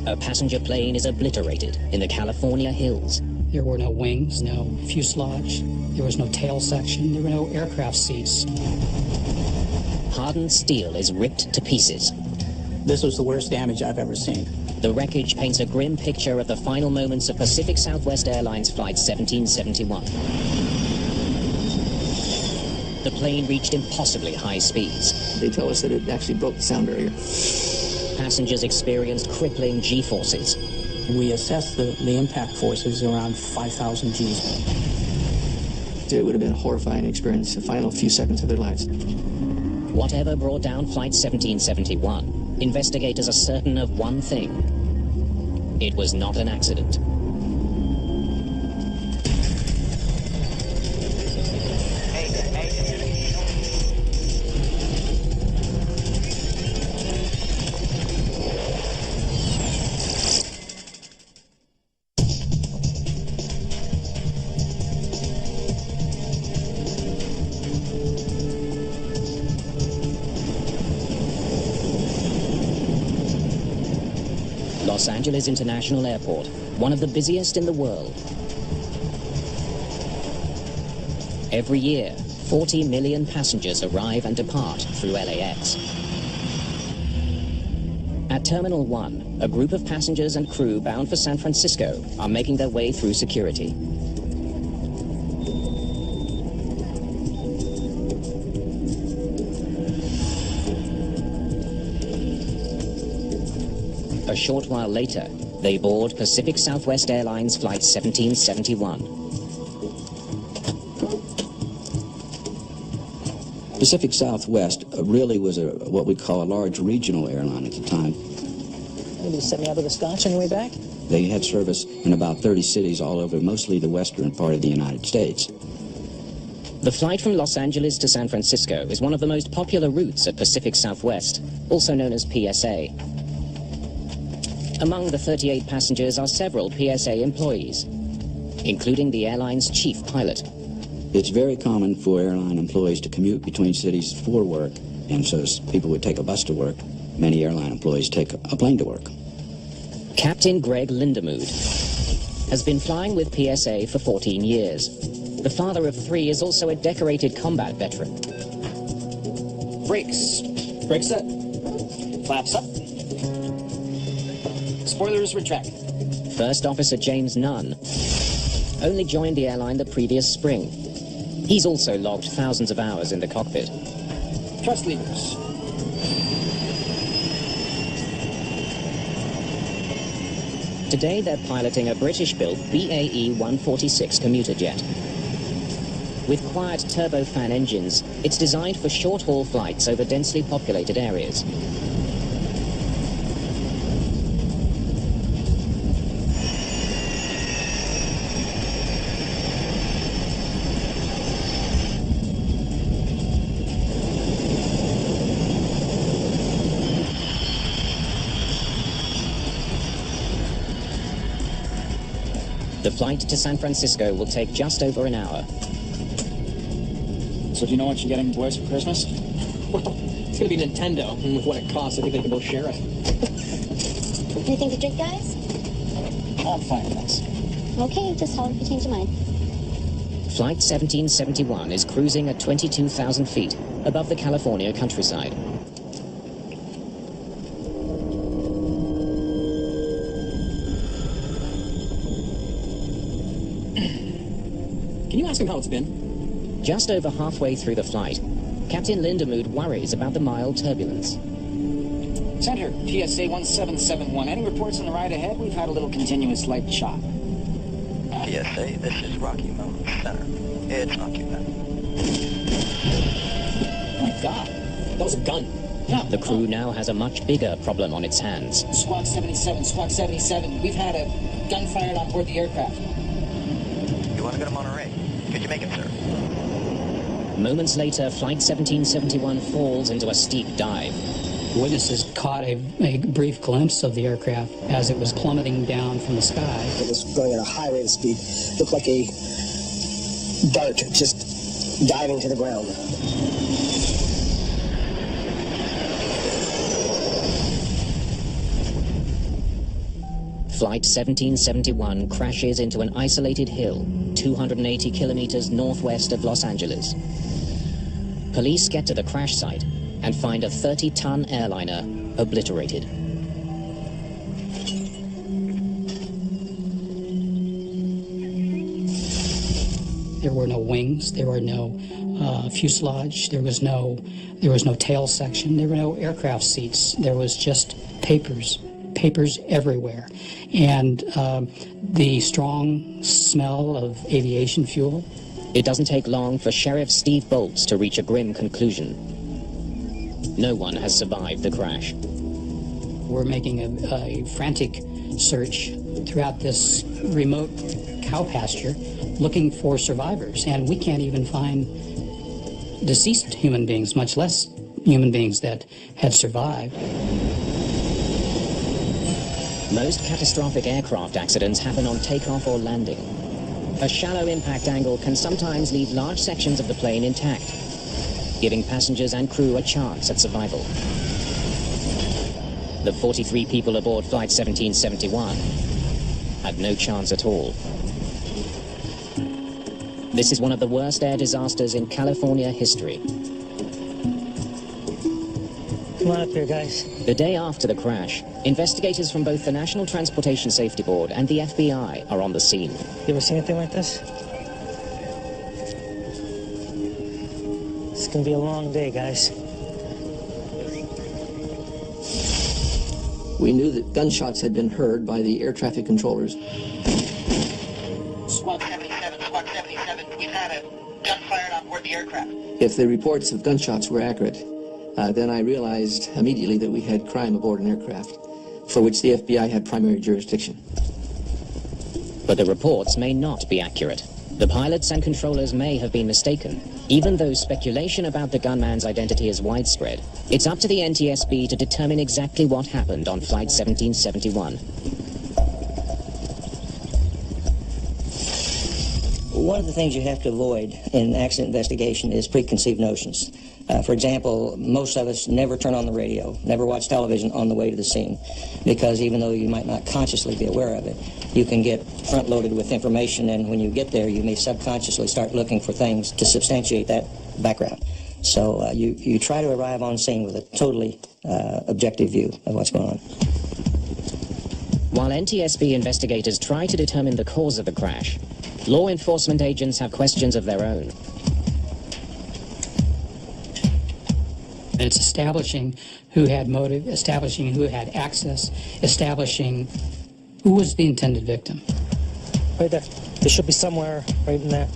A passenger plane is obliterated in the California hills. There were no wings, no fuselage. There was no tail section. There were no aircraft seats. Hardened steel is ripped to pieces. This was the worst damage I've ever seen. The wreckage paints a grim picture of the final moments of Pacific Southwest Airlines Flight 1771. The plane reached impossibly high speeds. They tell us that it actually broke the sound barrier. Passengers experienced crippling G-forces. We assessed the impact forces around 5,000 Gs. It would have been a horrifying experience, the final few seconds of their lives. Whatever brought down Flight 1771, investigators are certain of one thing. It was not an accident. Los Angeles International Airport, one of the busiest in the world. Every year, 40 million passengers arrive and depart through LAX. At Terminal 1, a group of passengers and crew bound for San Francisco are making their way through security. A short while later, they board Pacific Southwest Airlines Flight 1771. Pacific Southwest really was what we call a large regional airline at the time. Maybe set me out of the Scotch on your way back? They had service in about 30 cities all over, mostly the western part of the United States. The flight from Los Angeles to San Francisco is one of the most popular routes at Pacific Southwest, also known as PSA. Among the 38 passengers are several PSA employees, including the airline's chief pilot. It's very common for airline employees to commute between cities for work, and so people would take a bus to work. Many airline employees take a plane to work. Captain Greg Lindemood has been flying with PSA for 14 years. The father of 3 is also a decorated combat veteran. Brakes. Brakes set. Flaps up. Spoilers retract. First Officer James Nunn only joined the airline the previous spring. He's also logged thousands of hours in the cockpit. Thrust levers. Today they're piloting a British-built BAE 146 commuter jet. With quiet turbofan engines, it's designed for short-haul flights over densely populated areas. The flight to San Francisco will take just over an hour. So do you know what you're getting boys for Christmas? Well, it's going to be Nintendo, and with what it costs, I think they can both share it. Anything to drink, guys? I'm fine, thanks. Okay, just holler if you change your mind. Flight 1771 is cruising at 22,000 feet above the California countryside. Can you ask him how it's been? Just over halfway through the flight, Captain Lindemood worries about the mild turbulence. Center, PSA 1771. Any reports on the ride ahead? We've had a little continuous light chop. PSA, this is Rocky Mountain Center. It's not too bad. Oh my God, that was a gun. Yeah. The crew now has a much bigger problem on its hands. Squawk 77. We've had a gun fired on board the aircraft. You want to go to Monterey? Could you make it, sir? Moments later, Flight 1771 falls into a steep dive. Witnesses caught a brief glimpse of the aircraft as it was plummeting down from the sky. It was going at a high rate of speed. Looked like a dart just diving to the ground. Flight 1771 crashes into an isolated hill 280 kilometers northwest of Los Angeles. Police get to the crash site and find a 30-ton airliner obliterated. There were no wings, there were no fuselage, there was no tail section, there were no aircraft seats, there was just papers everywhere. And the strong smell of aviation fuel. It doesn't take long for Sheriff Steve Boltz to reach a grim conclusion. No one has survived the crash. We're making a frantic search throughout this remote cow pasture looking for survivors, and we can't even find deceased human beings, much less human beings that had survived. Most catastrophic aircraft accidents happen on takeoff or landing. A shallow impact angle can sometimes leave large sections of the plane intact, giving passengers and crew a chance at survival. The 43 people aboard Flight 1771 had no chance at all. This is one of the worst air disasters in California history. Come on up here, guys. The day after the crash, investigators from both the National Transportation Safety Board and the FBI are on the scene. You ever seen anything like this? It's gonna be a long day, guys. We knew that gunshots had been heard by the air traffic controllers. Squad 77, we've had a gun fired on board the aircraft. If the reports of gunshots were accurate, then I realized immediately that we had crime aboard an aircraft, for which the FBI had primary jurisdiction. But the reports may not be accurate. The pilots and controllers may have been mistaken. Even though speculation about the gunman's identity is widespread, it's up to the NTSB to determine exactly what happened on Flight 1771. One of the things you have to avoid in accident investigation is preconceived notions. For example, most of us never turn on the radio, never watch television on the way to the scene, because even though you might not consciously be aware of it, you can get front-loaded with information, and when you get there, you may subconsciously start looking for things to substantiate that background. So you try to arrive on scene with a totally objective view of what's going on. While NTSB investigators try to determine the cause of the crash, law enforcement agents have questions of their own. And it's establishing who had motive, establishing who had access, establishing who was the intended victim. Right there. There should be somewhere right in there.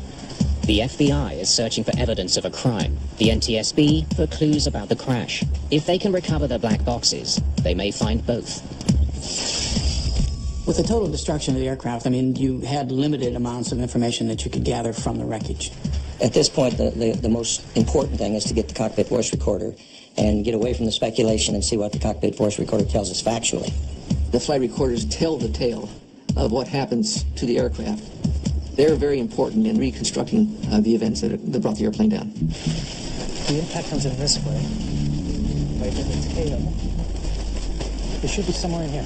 The FBI is searching for evidence of a crime. The NTSB for clues about the crash. If they can recover the black boxes, they may find both. With the total destruction of the aircraft, I mean, you had limited amounts of information that you could gather from the wreckage. At this point, the most important thing is to get the cockpit voice recorder and get away from the speculation and see what the cockpit voice recorder tells us factually. The flight recorders tell the tale of what happens to the aircraft. They're very important in reconstructing the events that brought the airplane down. The impact comes in this way. Right to the tail. There should be somewhere in here.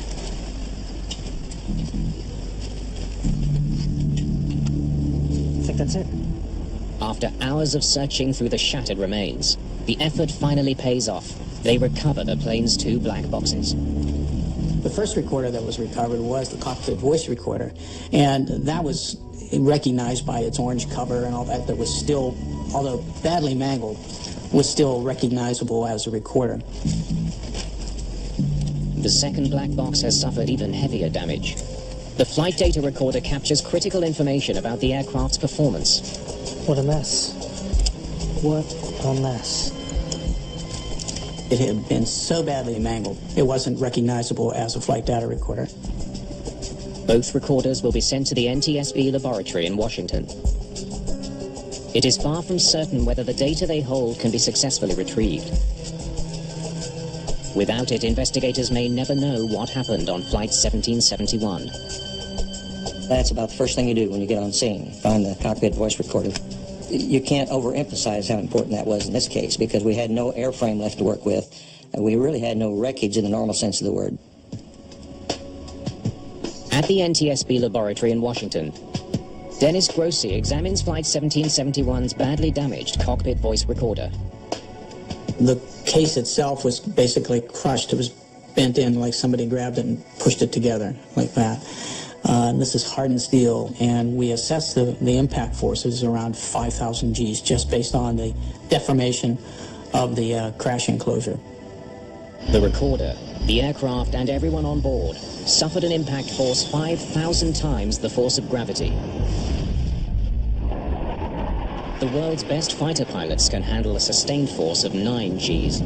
I think that's it. After hours of searching through the shattered remains, the effort finally pays off. They recover the plane's 2 black boxes. The first recorder that was recovered was the cockpit voice recorder, and that was recognized by its orange cover and all that. That was still, although badly mangled, was still recognizable as a recorder. The second black box has suffered even heavier damage. The flight data recorder captures critical information about the aircraft's performance. What a mess. What a mess. It had been so badly mangled, it wasn't recognizable as a flight data recorder. Both recorders will be sent to the NTSB laboratory in Washington. It is far from certain whether the data they hold can be successfully retrieved. Without it, investigators may never know what happened on Flight 1771. That's about the first thing you do when you get on scene, find the cockpit voice recorder. You can't overemphasize how important that was in this case, because we had no airframe left to work with, and we really had no wreckage in the normal sense of the word. At the NTSB laboratory in Washington, Dennis Grossi examines Flight 1771's badly damaged cockpit voice recorder. The case itself was basically crushed. It was bent in like somebody grabbed it and pushed it together like that. This is hardened steel, and we assessed the impact forces around 5,000 Gs just based on the deformation of the crash enclosure. The recorder, the aircraft, and everyone on board suffered an impact force 5,000 times the force of gravity. The world's best fighter pilots can handle a sustained force of 9 Gs.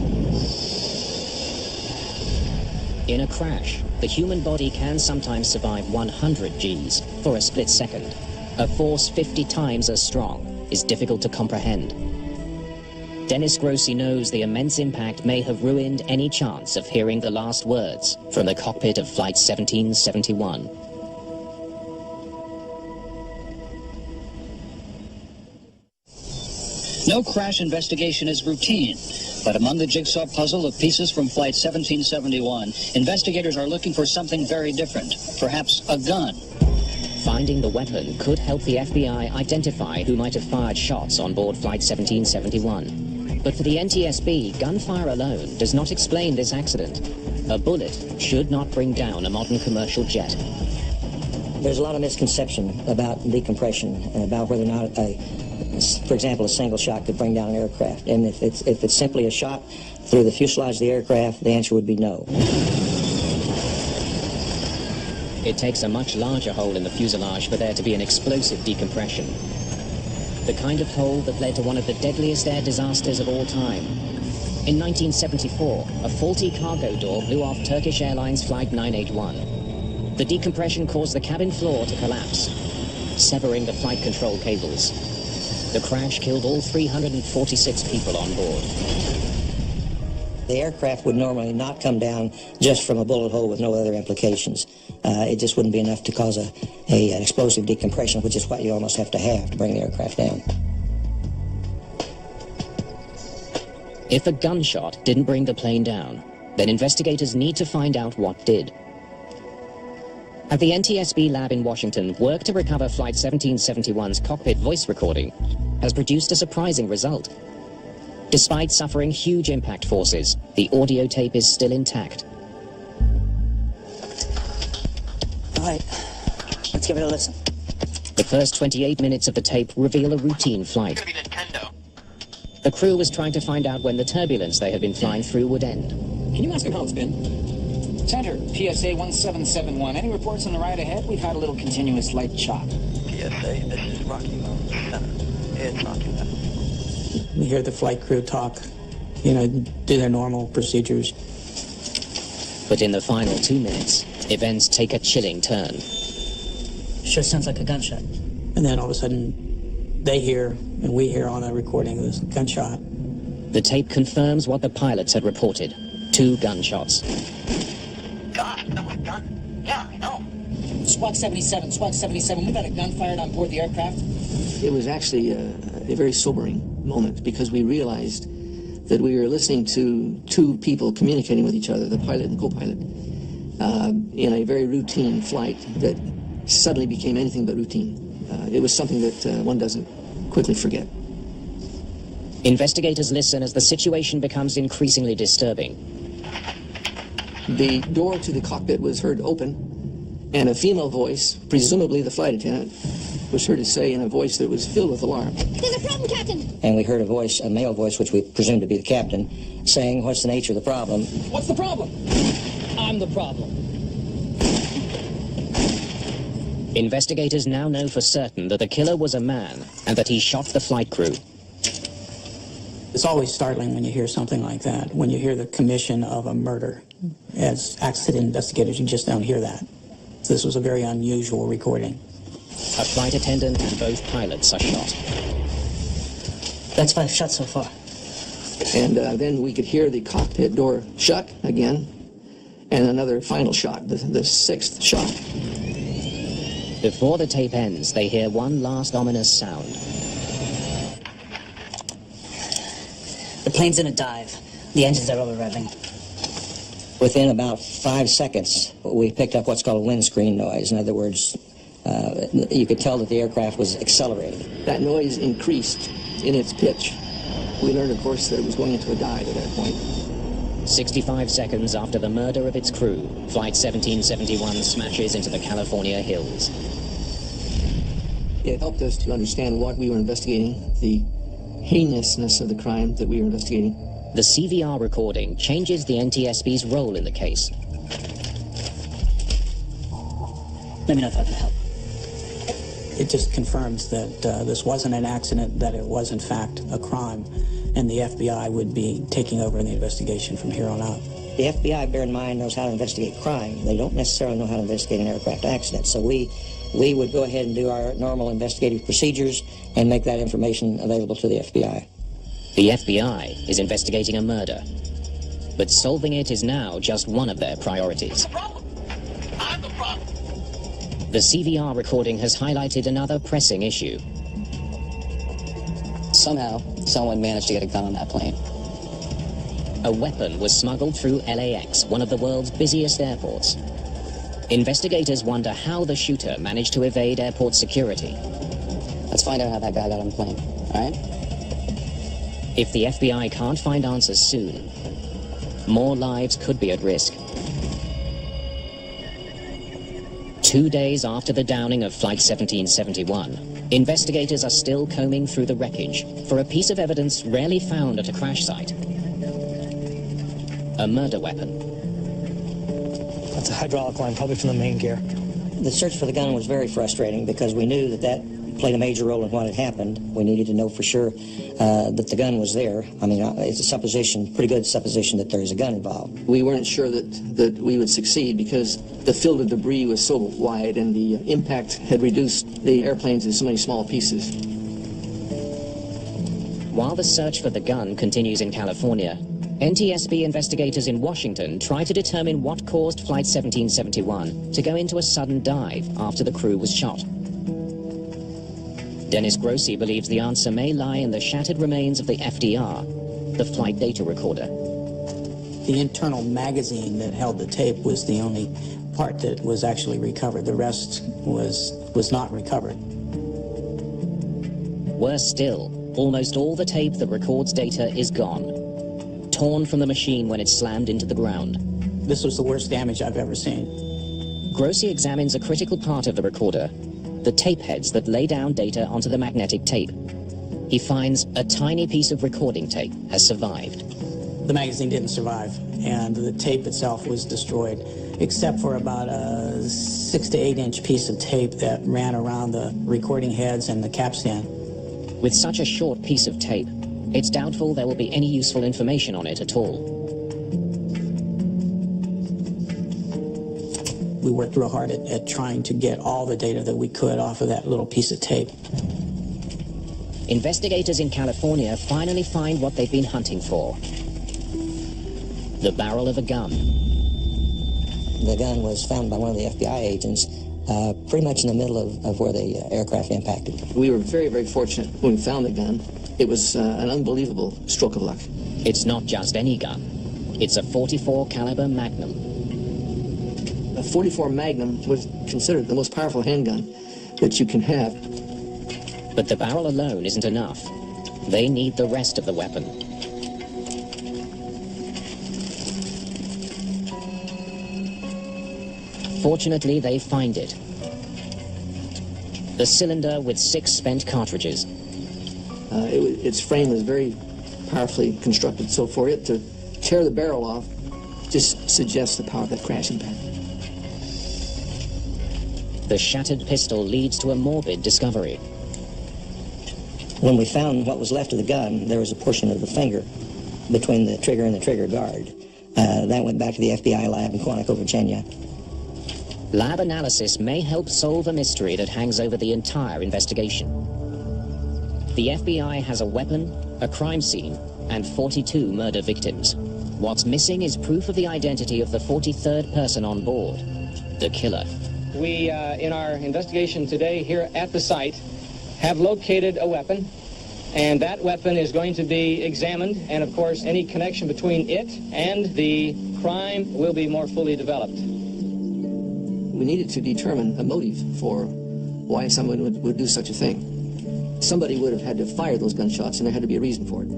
In a crash, the human body can sometimes survive 100 Gs for a split second. A force 50 times as strong is difficult to comprehend. Dennis Grossi knows the immense impact may have ruined any chance of hearing the last words from the cockpit of Flight 1771. No crash investigation is routine, but among the jigsaw puzzle of pieces from Flight 1771, investigators are looking for something very different, perhaps a gun. Finding the weapon could help the FBI identify who might have fired shots on board Flight 1771. But for the NTSB, gunfire alone does not explain this accident. A bullet should not bring down a modern commercial jet. There's a lot of misconception about decompression and about whether or not, for example, a single shot could bring down an aircraft. And if it's simply a shot through the fuselage of the aircraft, the answer would be no. It takes a much larger hole in the fuselage for there to be an explosive decompression. The kind of hole that led to one of the deadliest air disasters of all time. In 1974, a faulty cargo door blew off Turkish Airlines Flight 981. The decompression caused the cabin floor to collapse, severing the flight control cables. The crash killed all 346 people on board. The aircraft would normally not come down just from a bullet hole with no other implications. It just wouldn't be enough to cause an explosive decompression, which is what you almost have to bring the aircraft down. If a gunshot didn't bring the plane down, then investigators need to find out what did. At the NTSB lab in Washington, work to recover Flight 1771's cockpit voice recording has produced a surprising result. Despite suffering huge impact forces, the audio tape is still intact. All right, let's give it a listen. The first 28 minutes of the tape reveal a routine flight. It's gonna be Nintendo. The crew was trying to find out when the turbulence they had been flying through would end. Can you ask him how it's been? Center, PSA 1771. Any reports on the ride ahead? We've had a little continuous light chop. PSA, this is Rocky Mountain Center. It's not too bad. We hear the flight crew talk, do their normal procedures. But in the final 2 minutes, events take a chilling turn. Sure sounds like a gunshot. And then all of a sudden, they hear, and we hear on the recording, this gunshot. The tape confirms what the pilots had reported. 2 gunshots. God, that was a gun. Yeah, I know. Squawk 77, we've had a gun fired on board the aircraft. It was actually a very sobering moment because we realized that we were listening to 2 people communicating with each other, the pilot and the co-pilot, in a very routine flight that suddenly became anything but routine. It was something that one doesn't quickly forget. Investigators listen as the situation becomes increasingly disturbing. The door to the cockpit was heard open, and a female voice, presumably the flight attendant, was heard to say in a voice that was filled with alarm, There's a problem, Captain! And we heard a male voice, which we presumed to be the captain, saying, "What's the nature of the problem?" What's the problem? I'm the problem. Investigators now know for certain that the killer was a man and that he shot the flight crew. It's always startling when you hear something like that, when you hear the commission of a murder. As accident investigators, you just don't hear that. This was a very unusual recording. A flight attendant and both pilots are shot. That's 5 shots so far. And then we could hear the cockpit door shut again, and another final shot, the 6th shot. Before the tape ends, they hear one last ominous sound. The plane's in a dive. The engines are over revving. Within about 5 seconds, we picked up what's called a windscreen noise. In other words, you could tell that the aircraft was accelerating. That noise increased in its pitch. We learned, of course, that it was going into a dive at that point. 65 seconds after the murder of its crew, Flight 1771 smashes into the California hills. It helped us to understand what we were investigating, the heinousness of the crime that we were investigating. The CVR recording changes the NTSB's role in the case. Let me know if I can help. It just confirms that this wasn't an accident, that it was in fact a crime, and the FBI would be taking over the investigation from here on out. The FBI, bear in mind, knows how to investigate crime. They don't necessarily know how to investigate an aircraft accident. So we would go ahead and do our normal investigative procedures and make that information available to the FBI. The FBI is investigating a murder, but solving it is now just one of their priorities. I'm the problem. The CVR recording has highlighted another pressing issue. Somehow, someone managed to get a gun on that plane. A weapon was smuggled through LAX, one of the world's busiest airports. Investigators wonder how the shooter managed to evade airport security. Let's find out how that guy got on the plane, all right? If the FBI can't find answers soon, more lives could be at risk. 2 days after the downing of Flight 1771, investigators are still combing through the wreckage for a piece of evidence rarely found at a crash site. A murder weapon. That's a hydraulic line, probably from the main gear. The search for the gun was very frustrating because we knew that played a major role in what had happened. We needed to know for sure that the gun was there. I mean, it's a supposition, pretty good supposition that there is a gun involved. We weren't sure that we would succeed because the field of debris was so wide and the impact had reduced the airplanes into so many small pieces. While the search for the gun continues in California, NTSB investigators in Washington try to determine what caused Flight 1771 to go into a sudden dive after the crew was shot. Dennis Grossi believes the answer may lie in the shattered remains of the FDR, the flight data recorder. The internal magazine that held the tape was the only part that was actually recovered. The rest was not recovered. Worse still, almost all the tape that records data is gone, torn from the machine when it slammed into the ground. This was the worst damage I've ever seen. Grossi examines a critical part of the recorder, the tape heads that lay down data onto the magnetic tape. He finds a tiny piece of recording tape has survived. The magazine didn't survive, and the tape itself was destroyed, except for about a 6 to 8 inch piece of tape that ran around the recording heads and the capstan. With such a short piece of tape, it's doubtful there will be any useful information on it at all. We worked real hard at trying to get all the data that we could off of that little piece of tape. Investigators in California finally find what they've been hunting for. The barrel of a gun. The gun was found by one of the FBI agents pretty much in the middle of where the aircraft impacted. We were very, very fortunate when we found the gun. It was an unbelievable stroke of luck. It's not just any gun. It's a .44 caliber Magnum. A .44 Magnum was considered the most powerful handgun that you can have. But the barrel alone isn't enough. They need the rest of the weapon. Fortunately, they find it. The cylinder with 6 spent cartridges. Its frame was very powerfully constructed, so for it to tear the barrel off just suggests the power of that crash impact. The shattered pistol leads to a morbid discovery. When we found what was left of the gun, there was a portion of the finger between the trigger and the trigger guard. That went back to the FBI lab in Quantico, Virginia. Lab analysis may help solve a mystery that hangs over the entire investigation. The FBI has a weapon, a crime scene, and 42 murder victims. What's missing is proof of the identity of the 43rd person on board, the killer. We, in our investigation today here at the site, have located a weapon, and that weapon is going to be examined, and of course any connection between it and the crime will be more fully developed. We needed to determine a motive for why someone would do such a thing. Somebody would have had to fire those gunshots, and there had to be a reason for it.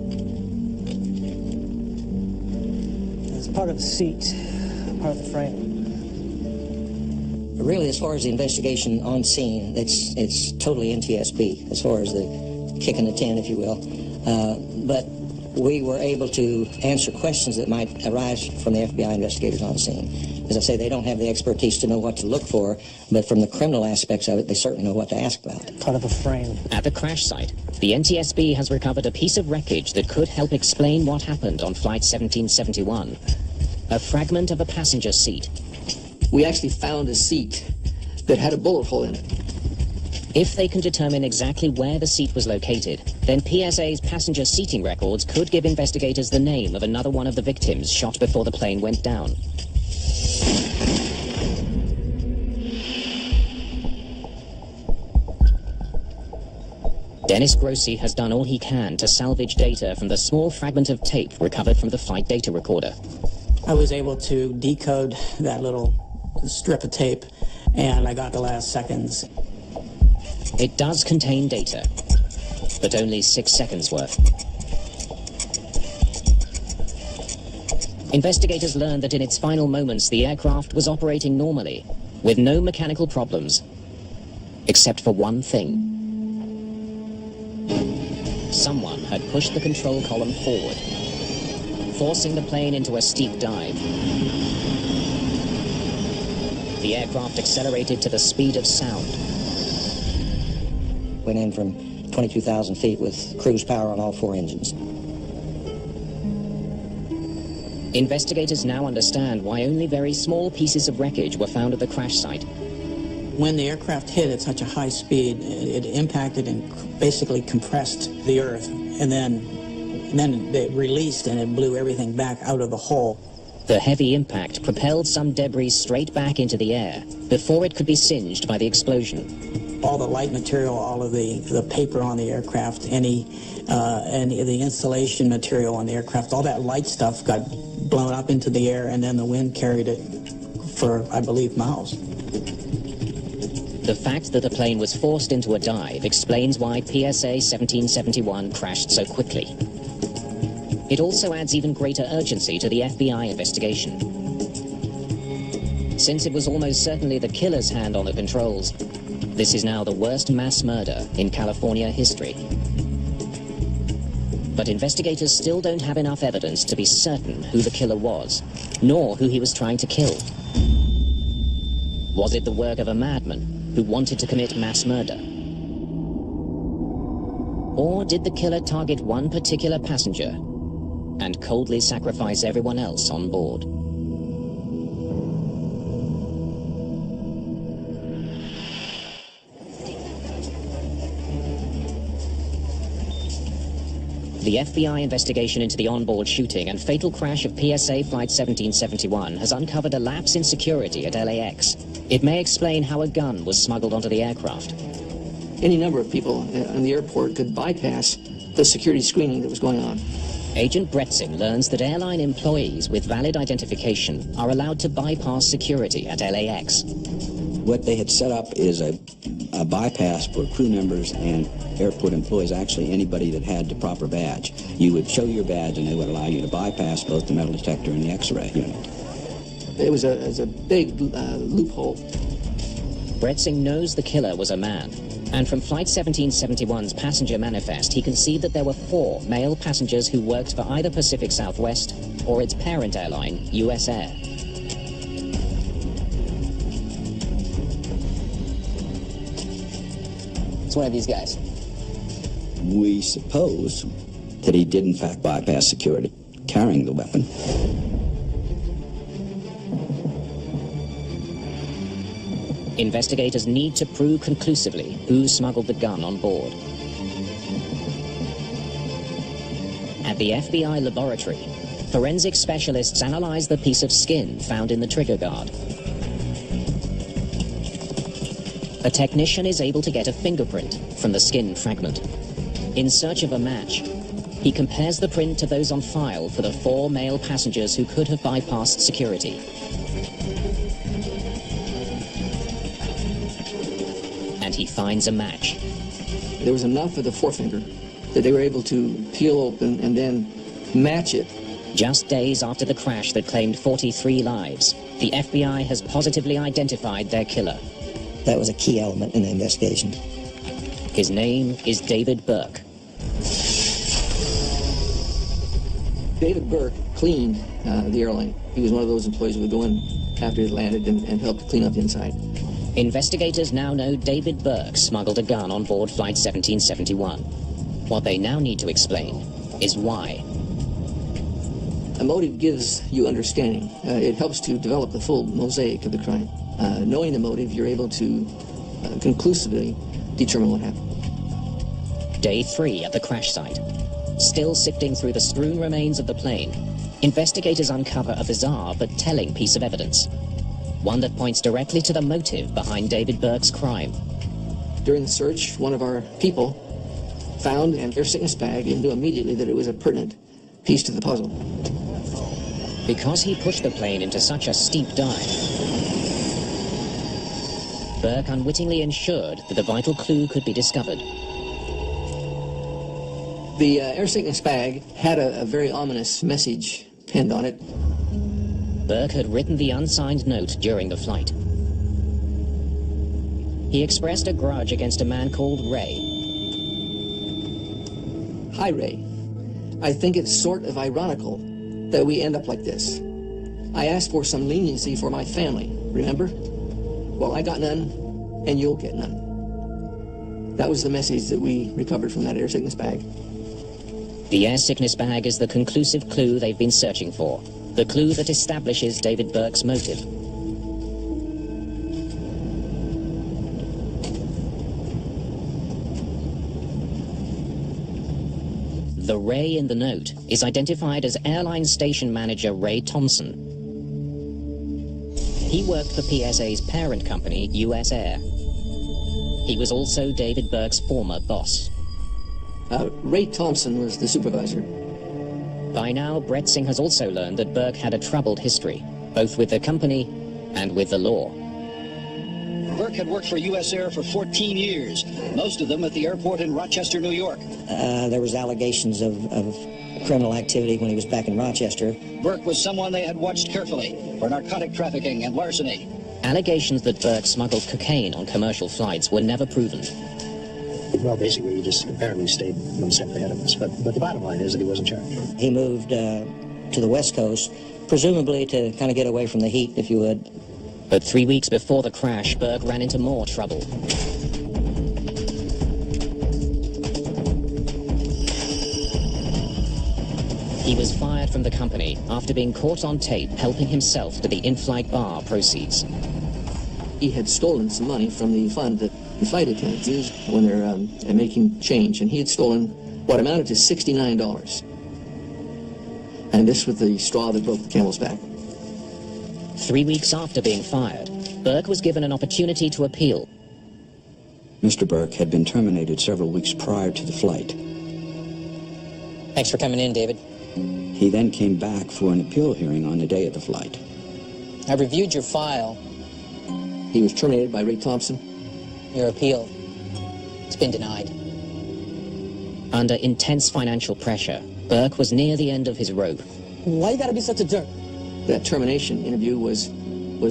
It's part of the seat, part of the frame. Really, as far as the investigation on scene, it's totally NTSB, as far as the kick in the tin, if you will. But we were able to answer questions that might arise from the FBI investigators on scene. As I say, they don't have the expertise to know what to look for, but from the criminal aspects of it, they certainly know what to ask about. Part of a frame. At the crash site, the NTSB has recovered a piece of wreckage that could help explain what happened on Flight 1771. A fragment of a passenger seat. We actually found a seat that had a bullet hole in it. If they can determine exactly where the seat was located, then PSA's passenger seating records could give investigators the name of another one of the victims shot before the plane went down. Dennis Grossi has done all he can to salvage data from the small fragment of tape recovered from the flight data recorder. I was able to decode that little strip of tape, and I got the last seconds. It does contain data, but only 6 seconds worth. Investigators learned that in its final moments, the aircraft was operating normally, with no mechanical problems, except for one thing. Someone had pushed the control column forward, forcing the plane into a steep dive. The aircraft accelerated to the speed of sound. Went in from 22,000 feet with cruise power on all 4 engines. Investigators now understand why only very small pieces of wreckage were found at the crash site. When the aircraft hit at such a high speed, it impacted and basically compressed the Earth, and then it released and it blew everything back out of the hole. The heavy impact propelled some debris straight back into the air before it could be singed by the explosion. All the light material, all of the paper on the aircraft, any the insulation material on the aircraft, all that light stuff got blown up into the air, and then the wind carried it for, I believe, miles. The fact that the plane was forced into a dive explains why PSA 1771 crashed so quickly. It also adds even greater urgency to the FBI investigation. Since it was almost certainly the killer's hand on the controls, this is now the worst mass murder in California history. But investigators still don't have enough evidence to be certain who the killer was, nor who he was trying to kill. Was it the work of a madman who wanted to commit mass murder? Or did the killer target one particular passenger and coldly sacrifice everyone else on board? The FBI investigation into the onboard shooting and fatal crash of PSA Flight 1771 has uncovered a lapse in security at LAX. It may explain how a gun was smuggled onto the aircraft. Any number of people in the airport could bypass the security screening that was going on. Agent Bretzing learns that airline employees with valid identification are allowed to bypass security at LAX. What they had set up is a bypass for crew members and airport employees, actually anybody that had the proper badge. You would show your badge and they would allow you to bypass both the metal detector and the X-ray unit. It was a big loophole. Bretzing knows the killer was a man, and from Flight 1771's passenger manifest, he can see that there were 4 male passengers who worked for either Pacific Southwest or its parent airline, US Air. It's one of these guys. We suppose that he did in fact bypass security, carrying the weapon. Investigators need to prove conclusively who smuggled the gun on board. At the FBI laboratory, forensic specialists analyze the piece of skin found in the trigger guard. A technician is able to get a fingerprint from the skin fragment. In search of a match, He compares the print to those on file for the 4 male passengers who could have bypassed security. And he finds a match. There was enough of the forefinger that they were able to peel open and then match it. Just days after the crash that claimed 43 lives, the FBI has positively identified their killer. That was a key element in the investigation. His name is David Burke. David Burke cleaned the airline. He was one of those employees who would go in after it landed and help to clean up the inside. Investigators now know David Burke smuggled a gun on board Flight 1771. What they now need to explain is why. A motive gives you understanding. It helps to develop the full mosaic of the crime. Knowing the motive, you're able to conclusively determine what happened. Day 3 at the crash site. Still sifting through the strewn remains of the plane, investigators uncover a bizarre but telling piece of evidence. One that points directly to the motive behind David Burke's crime. During the search, one of our people found an air sickness bag and knew immediately that it was a pertinent piece to the puzzle. Because he pushed the plane into such a steep dive, Burke unwittingly ensured that the vital clue could be discovered. The air sickness bag had a very ominous message pinned on it. Burke had written the unsigned note during the flight. He expressed a grudge against a man called Ray. Hi, Ray. I think it's sort of ironical that we end up like this. I asked for some leniency for my family, remember? Well, I got none, and you'll get none. That was the message that we recovered from that air sickness bag. The air sickness bag is the conclusive clue they've been searching for. The clue that establishes David Burke's motive. The Ray in the note is identified as airline station manager Ray Thompson. He worked for PSA's parent company, US Air. He was also David Burke's former boss. Ray Thompson was the supervisor. By now, Brett Singh has also learned that Burke had a troubled history, both with the company and with the law. Burke had worked for U.S. Air for 14 years, most of them at the airport in Rochester, New York. There was allegations of criminal activity when he was back in Rochester. Burke was someone they had watched carefully for narcotic trafficking and larceny. Allegations that Burke smuggled cocaine on commercial flights were never proven. Well, basically, he just apparently stayed one step ahead of us. But the bottom line is that he was in charge. He moved to the West Coast, presumably to kind of get away from the heat, if you would. But 3 weeks before the crash, Burke ran into more trouble. He was fired from the company after being caught on tape helping himself to the in-flight bar proceeds. He had stolen some money from the fund that the flight attendants use when they're making change, and he had stolen what amounted to $69. And this was the straw that broke the camel's back. 3 weeks after being fired, Burke was given an opportunity to appeal. Mr. Burke had been terminated several weeks prior to the flight. Thanks for coming in, David. He then came back for an appeal hearing on the day of the flight. I reviewed your file. He was terminated by Ray Thompson. Your appeal, it's been denied. Under intense financial pressure, Burke was near the end of his rope. Why you gotta be such a jerk? That termination interview was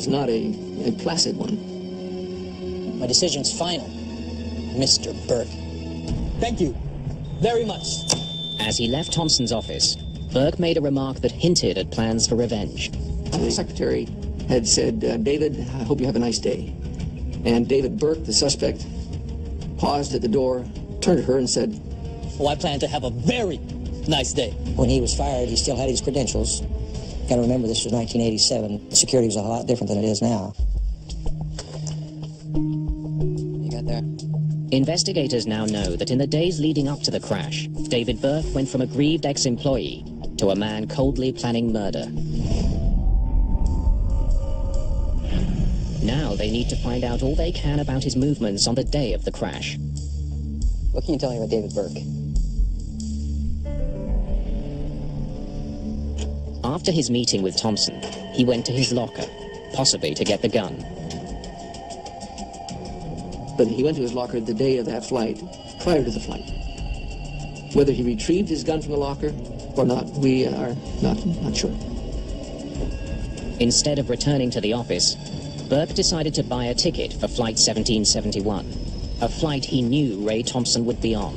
not a placid one. My decision's final, Mr. Burke. Thank you very much. As he left Thompson's office, Burke made a remark that hinted at plans for revenge. The secretary had said, David, I hope you have a nice day. And David Burke, the suspect, paused at the door, turned to her and said, Oh, I plan to have a very nice day. When he was fired, he still had his credentials. You gotta remember, this was 1987. Security was a lot different than it is now. You got there? Investigators now know that in the days leading up to the crash, David Burke went from a grieved ex-employee to a man coldly planning murder. Now they need to find out all they can about his movements on the day of the crash. What can you tell me about David Burke? After his meeting with Thompson, he went to his locker, possibly to get the gun. But he went to his locker the day of that flight, prior to the flight. Whether he retrieved his gun from the locker or not, we are not sure. Instead of returning to the office, Burke decided to buy a ticket for Flight 1771, a flight he knew Ray Thompson would be on.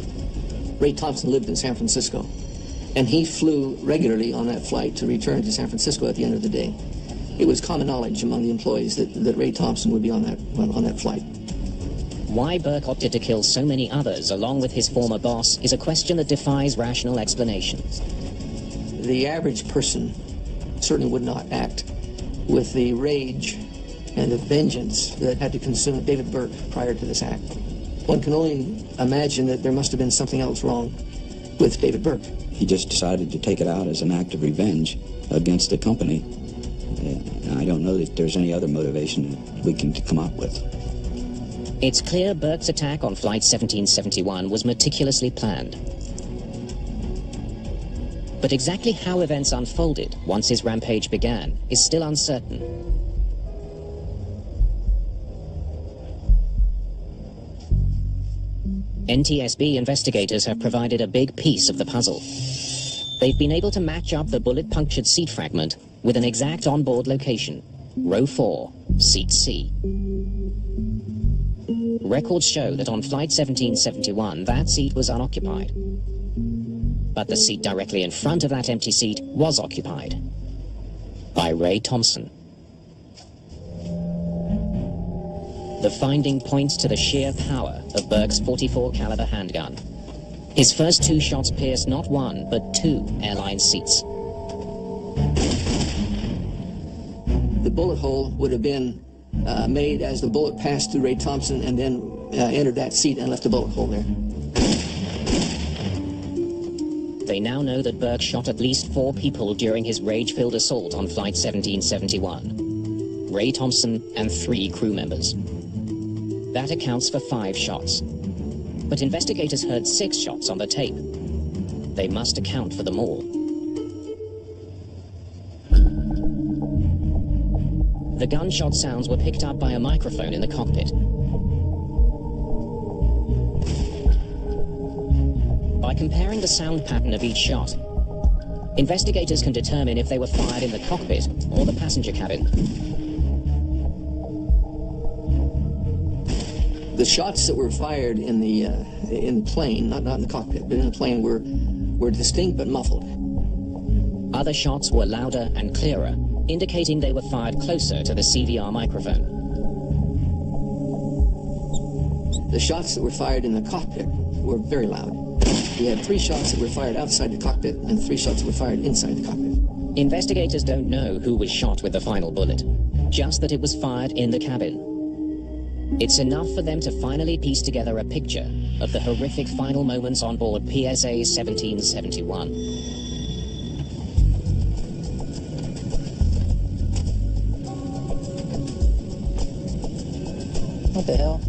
Ray Thompson lived in San Francisco, and he flew regularly on that flight to return to San Francisco at the end of the day. It was common knowledge among the employees that Ray Thompson would be on that flight. Why Burke opted to kill so many others along with his former boss is a question that defies rational explanation. The average person certainly would not act with the rage and the vengeance that had to consume David Burke prior to this act. One can only imagine that there must have been something else wrong with David Burke. He just decided to take it out as an act of revenge against the company. I don't know that there's any other motivation that we can come up with. It's clear Burke's attack on Flight 1771 was meticulously planned. But exactly how events unfolded once his rampage began is still uncertain. NTSB investigators have provided a big piece of the puzzle. They've been able to match up the bullet-punctured seat fragment with an exact onboard location, row 4, seat C. Records show that on Flight 1771, that seat was unoccupied. But the seat directly in front of that empty seat was occupied by Ray Thompson. The finding points to the sheer power of Burke's .44 caliber handgun. His first 2 shots pierced not 1, but 2 Airlines seats. The bullet hole would have been made as the bullet passed through Ray Thompson and then entered that seat and left a bullet hole there. They now know that Burke shot at least 4 people during his rage-filled assault on Flight 1771. Ray Thompson and 3 crew members. That accounts for 5 shots. But investigators heard 6 shots on the tape. They must account for them all. The gunshot sounds were picked up by a microphone in the cockpit. By comparing the sound pattern of each shot, investigators can determine if they were fired in the cockpit or the passenger cabin. The shots that were fired in the plane, not in the cockpit, but in the plane, were distinct but muffled. Other shots were louder and clearer, indicating they were fired closer to the CVR microphone. The shots that were fired in the cockpit were very loud. We had 3 shots that were fired outside the cockpit and 3 shots that were fired inside the cockpit. Investigators don't know who was shot with the final bullet, just that it was fired in the cabin. It's enough for them to finally piece together a picture of the horrific final moments on board PSA 1771. What the hell?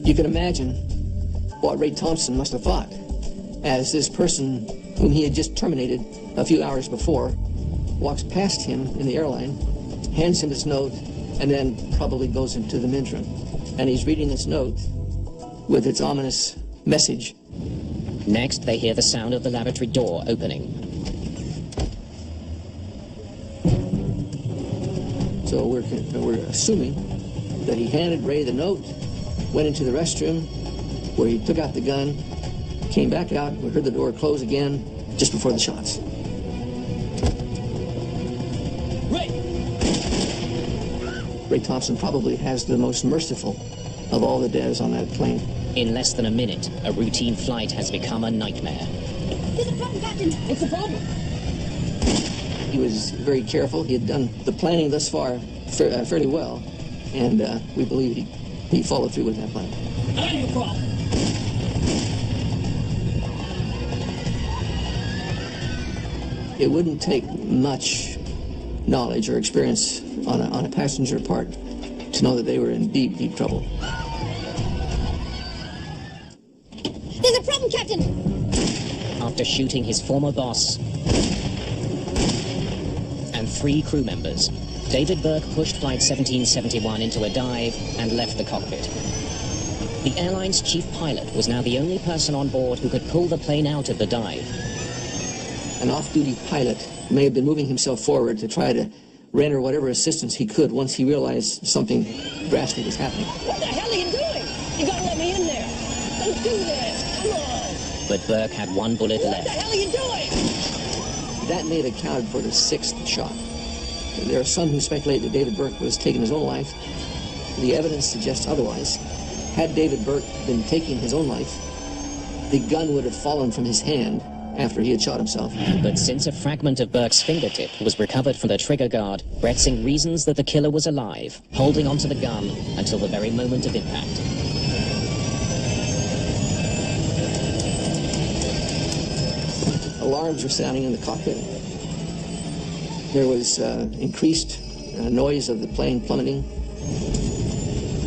You can imagine what Ray Thompson must have thought as this person whom he had just terminated a few hours before walks past him in the airline, hands him his note, and then probably goes into the men's room. And he's reading this note with its ominous message. Next, they hear the sound of the lavatory door opening. So we're assuming that he handed Ray the note, went into the restroom, where he took out the gun, came back out, we heard the door close again just before the shots. Ray Thompson probably has the most merciful of all the devs on that plane. In less than a minute, a routine flight has become a nightmare. There's a problem, Captain. What's the problem? He was very careful. He had done the planning thus far fairly well, and we believe he followed through with that plan. I have a problem. It wouldn't take much knowledge or experience on a passenger part to know that they were in deep, deep trouble. There's a problem, Captain. After shooting his former boss, 3 crew members. David Burke pushed Flight 1771 into a dive and left the cockpit. The airline's chief pilot was now the only person on board who could pull the plane out of the dive. An off-duty pilot may have been moving himself forward to try to render whatever assistance he could once he realized something drastic was happening. What the hell are you doing? You gotta let me in there. Don't do this. Come on. But Burke had 1 bullet What left. the hell are you doing? That may have accounted for the 6th shot. There are some who speculate that David Burke was taking his own life. The evidence suggests otherwise. Had David Burke been taking his own life, the gun would have fallen from his hand after he had shot himself. But since a fragment of Burke's fingertip was recovered from the trigger guard, Bretzing reasons that the killer was alive, holding onto the gun until the very moment of impact. Alarms were sounding in the cockpit. There was increased noise of the plane plummeting.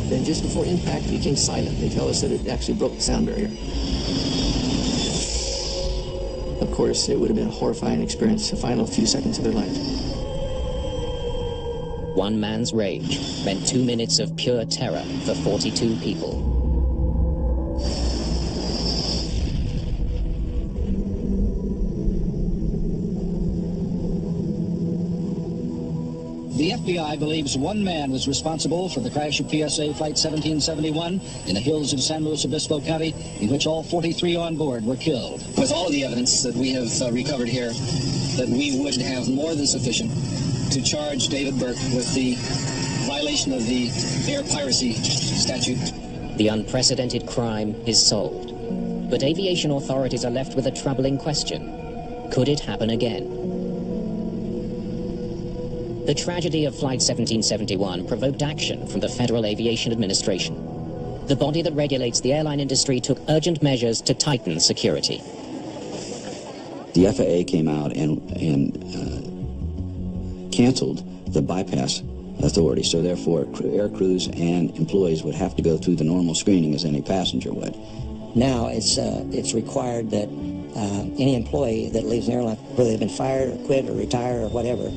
Then just before impact, it became silent. They tell us that it actually broke the sound barrier. Of course, it would have been a horrifying experience, the final few seconds of their life. One man's rage meant 2 minutes of pure terror for 42 people. The FBI believes one man was responsible for the crash of PSA Flight 1771 in the hills of San Luis Obispo County, in which all 43 on board were killed. With all of the evidence that we have recovered here, that we would have more than sufficient to charge David Burke with the violation of the air piracy statute. The unprecedented crime is solved. But aviation authorities are left with a troubling question. Could it happen again? The tragedy of Flight 1771 provoked action from the Federal Aviation Administration. The body that regulates the airline industry took urgent measures to tighten security. The FAA came out and canceled the bypass authority, so therefore air crews and employees would have to go through the normal screening as any passenger would. Now it's required that any employee that leaves an airline, whether they've been fired or quit or retired or whatever,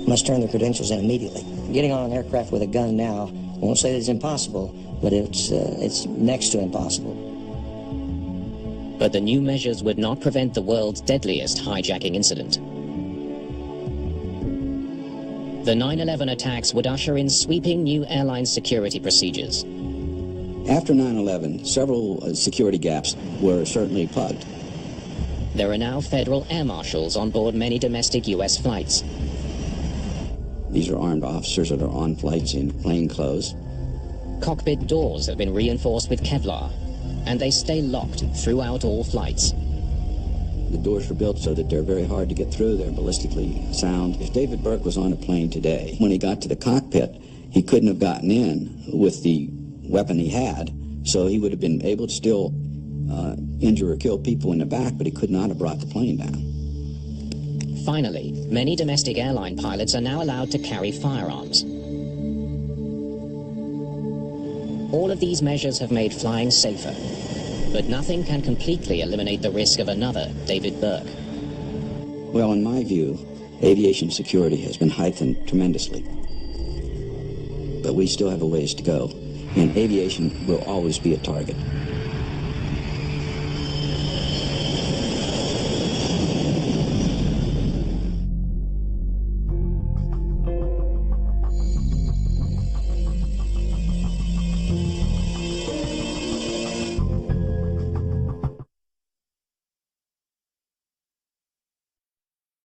must turn their credentials in immediately. Getting on an aircraft with a gun now, I won't say that it's impossible, but it's next to impossible. But the new measures would not prevent the world's deadliest hijacking incident. The 9/11 attacks would usher in sweeping new airline security procedures. After 9/11, several security gaps were certainly plugged. There are now federal air marshals on board many domestic U.S. flights. These are armed officers that are on flights in plain clothes. Cockpit doors have been reinforced with Kevlar, and they stay locked throughout all flights. The doors are built so that they're very hard to get through. They're ballistically sound. If David Burke was on a plane today, when he got to the cockpit, he couldn't have gotten in with the weapon he had, so he would have been able to still injure or kill people in the back, but he could not have brought the plane down. Finally, many domestic airline pilots are now allowed to carry firearms. All of these measures have made flying safer, but nothing can completely eliminate the risk of another David Burke. Well, in my view, aviation security has been heightened tremendously. But we still have a ways to go, and aviation will always be a target.